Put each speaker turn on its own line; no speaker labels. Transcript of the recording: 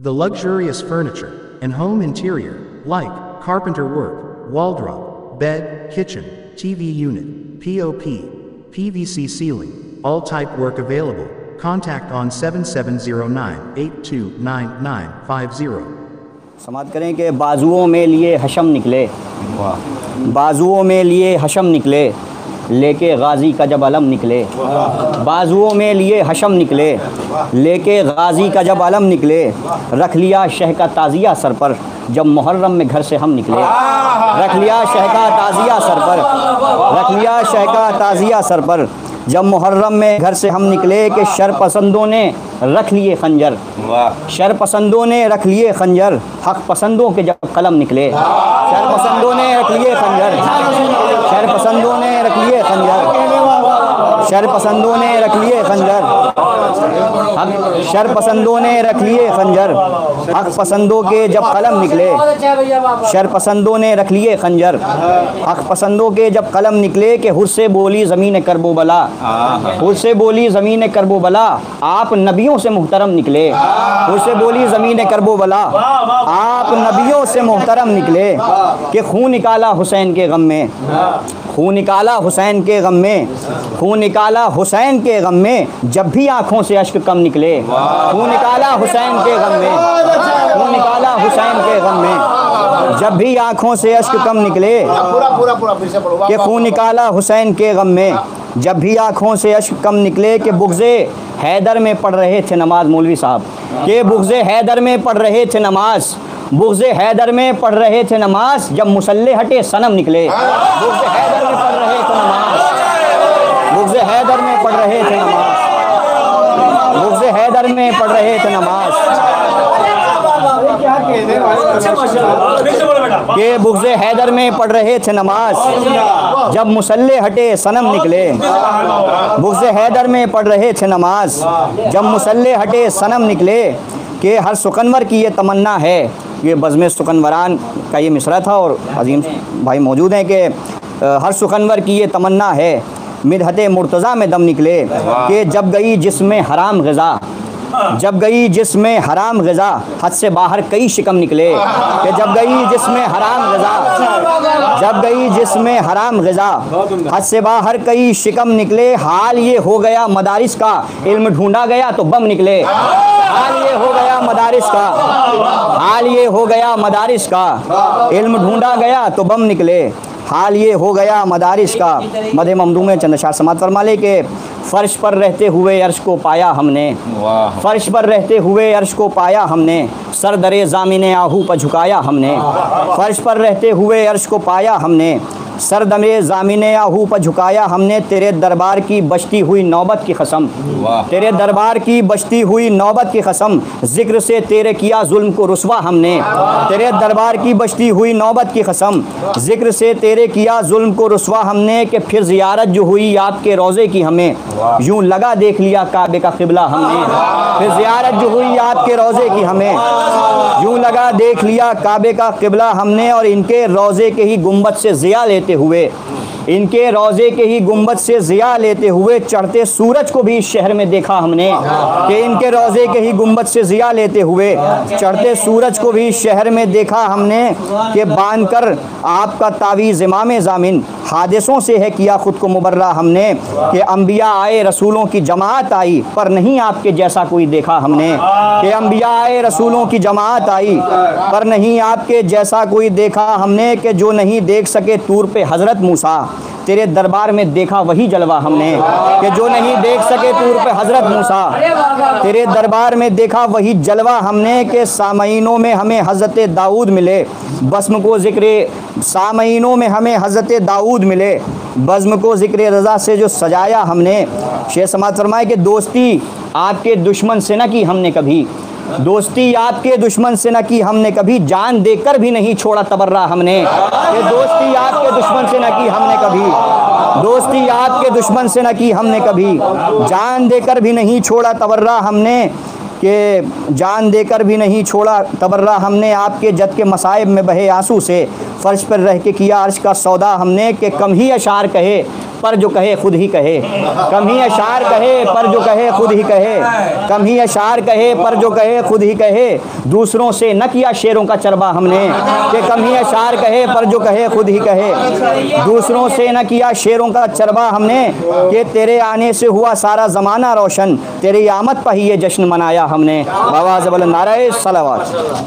The luxurious furniture and home interior, like carpenter work, wall-drop, bed, kitchen, TV unit, POP, PVC ceiling, all type work available. Contact on 7709829950.
समाप्त करें कि बाजुओं में लिए हशम निकले, बाजुओं में लिए हशम निकले, लेके गाजी का जब अलम निकले, बाजुओं में लिए हशम निकले, लेके गाजी का जब अलम निकले, रख लिया शह का ताज़िया सर पर जब मुहर्रम में घर से हम निकले, रख लिया शह का ताज़िया सर पर, रख लिया शह का ताज़िया सर पर जब मुहर्रम में घर से हम निकले कि शर पसंदों ने रख लिए खंजर, शर पसंदों ने रख लिए खंजर, हक पसंदों के जब कलम निकले, शर पसंदों ने रख लिए खंजर, शर पसंदों ने रख लिए खंजर, शर पसंदों ने रख लिए खंजर, शर पसंदों ने रख लिए खंजर, हक पसंदों के जब कलम निकले, शर पसंदों ने रख लिए खंजर, हक पसंदों के जब कलम निकले कि हुर से बोली ज़मीन करबो बला, हुर से बोली ज़मीन करबो बला, आप नबियों से मुहतरम निकले, हुर से बोली ज़मीन करबो बला, आप नबियों से मुहतरम निकले कि खून निकाला हुसैन के गम में, खून निकाला हुसैन के गम में, खून निकाला हुसैन के गम में जब भी आँखों से अश्क कम निकले, खून निकाला हुसैन के गम में, खून निकाला हुसैन के गम में जब भी आँखों से अश्क कम निकले, कि खून निकाला हुसैन के गम में जब भी आँखों से अश्क कम निकले कि बुग़्ज़े हैदर में पढ़ रहे थे नमाज मौलवी साहब, कि बुग़्ज़े हैदर में पढ़ रहे थे नमाज, बुग़्ज़े हैदर में पढ़ रहे थे नमाज जब मुसल्ले हटे सनम निकले, बुग़्ज़े हैदर में पढ़ रहे थे नमाज, बुग़्ज़े हैदर में पढ़ रहे थे नमाज, बुग़्ज़े हैदर में पढ़ रहे थे नमाज, के बुग़्ज़े हैदर में पढ़ रहे थे नमाज जब मुसल्ले हटे सनम निकले, बुग़्ज़े हैदर में पढ़ रहे थे नमाज जब मुसल्ले हटे सनम निकले कि हर सुकनवर की ये तमन्ना है। ये बज़्म सुकनवरान का ये मिसरा था और अजीम भाई मौजूद हैं कि हर सुकनवर की ये तमन्ना है मिदहते मुर्तज़ा में दम निकले कि जब गई जिसमें हराम ग़िज़ा, जब गई जिसमें हराम ग़िज़ा हद से बाहर कई शिकम निकले, कि जब गई जिसमें हराम ग़िज़ा, जब गई जिसमें हराम ग़िज़ा हद से बाहर कई शिकम निकले, हाल ये हो गया मदारिस का इल्म ढूंढा गया तो बम निकले, हाल ये हो गया मदारिस का, हाल ये हो गया मदारिस का इल्म ढूंढा गया तो बम निकले, हाल ये हो गया मदारिस का। मदे ममदू में चंद अशार समात फरमा ले के फ़र्श पर रहते हुए अर्श को पाया हमने, फ़र्श पर रहते हुए अर्श को पाया हमने, सर दरे ज़ामिने आहू पर झुकाया हमने, फ़र्श पर रहते हुए अर्श को पाया हमने, सर दमे ज़ामिने आहू पर झुकाया हमने, तेरे दरबार की बचती हुई नौबत की कसम, तेरे दरबार की बचती हुई नौबत की कसम, ज़िक्र से तेरे किया जुल्म को रुस्वा हमने, तेरे दरबार की बचती हुई नौबत की कसम, ज़िक्र से तेरे किया जुल्म को रुस्वा हमने, कि फिर ज़ियारत जो हुई आपके रोज़े की हमें यूँ लगा देख लिया काबे का क़िबला हमने, फिर ज़ियारत जो हुई आपके रोज़े की हमें यूँ लगा देख लिया काबे का क़िबला हमने, और इनके रोज़े के ही गुंबद से ज़िया लेते हुए, इनके रोज़े के ही गुंबद से ज़िया लेते हुए चढ़ते सूरज को भी इस शहर में देखा हमने, कि इनके रोज़े के ही गुंबद से ज़िया लेते हुए चढ़ते सूरज को भी इस शहर में देखा हमने, कि बांध कर आपका तावीज़ इमाम ज़ामिन हादिसों से है किया ख़ुद को मुबर्रा हमने, कि अम्बिया आए रसूलों की जमात आई पर नहीं आपके जैसा कोई देखा हमने, कि अम्बिया आए रसूलों की जमात आई पर नहीं आपके जैसा कोई देखा हमने, कि जो नहीं देख सके तूर पे हज़रत मूसा तेरे दरबार में देखा वही जलवा हमने, कि जो नहीं देख सके तूर पे हज़रत मूसा तेरे दरबार में देखा वही जलवा हमने, कि सामईनों में हमें हज़रत दाऊद मिले बज़्म को ज़िक्र, सामईनों में हमें हज़रत दाऊद मिले बज़्म को ज़िक्र रज़ा से जो सजाया हमने। शेख समात फरमाए कि दोस्ती आपके दुश्मन से न की हमने कभी, दोस्ती आपके दुश्मन से न की हमने कभी, जान देकर भी नहीं छोड़ा तबर्रा हमने, ये दोस्ती आपके दुश्मन से न की हमने कभी, दोस्ती आपके दुश्मन से न की हमने कभी, जान देकर भी नहीं छोड़ा तबर्रा हमने, कि जान देकर भी नहीं छोड़ा तबर्रा हमने, आपके जद के मसाइब में बहे आंसू से फ़र्श पर रह के किया अर्श का सौदा हमने, कि कम ही अशार कहे पर जो कहे खुद ही कहे, कम ही अशार कहे पर जो कहे खुद ही कहे, कम ही अशार कहे पर जो कहे खुद ही कहे, दूसरों से न किया शेरों का चरबा हमने, कि कम ही अशार कहे पर जो कहे खुद ही कहे, दूसरों से न किया शेरों का चरबा हमने, कि तेरे आने से हुआ सारा ज़माना रोशन, तेरी आमद पर ही ये जश्न मनाया हमने। आवाज़ बुलंद नारे सलावत।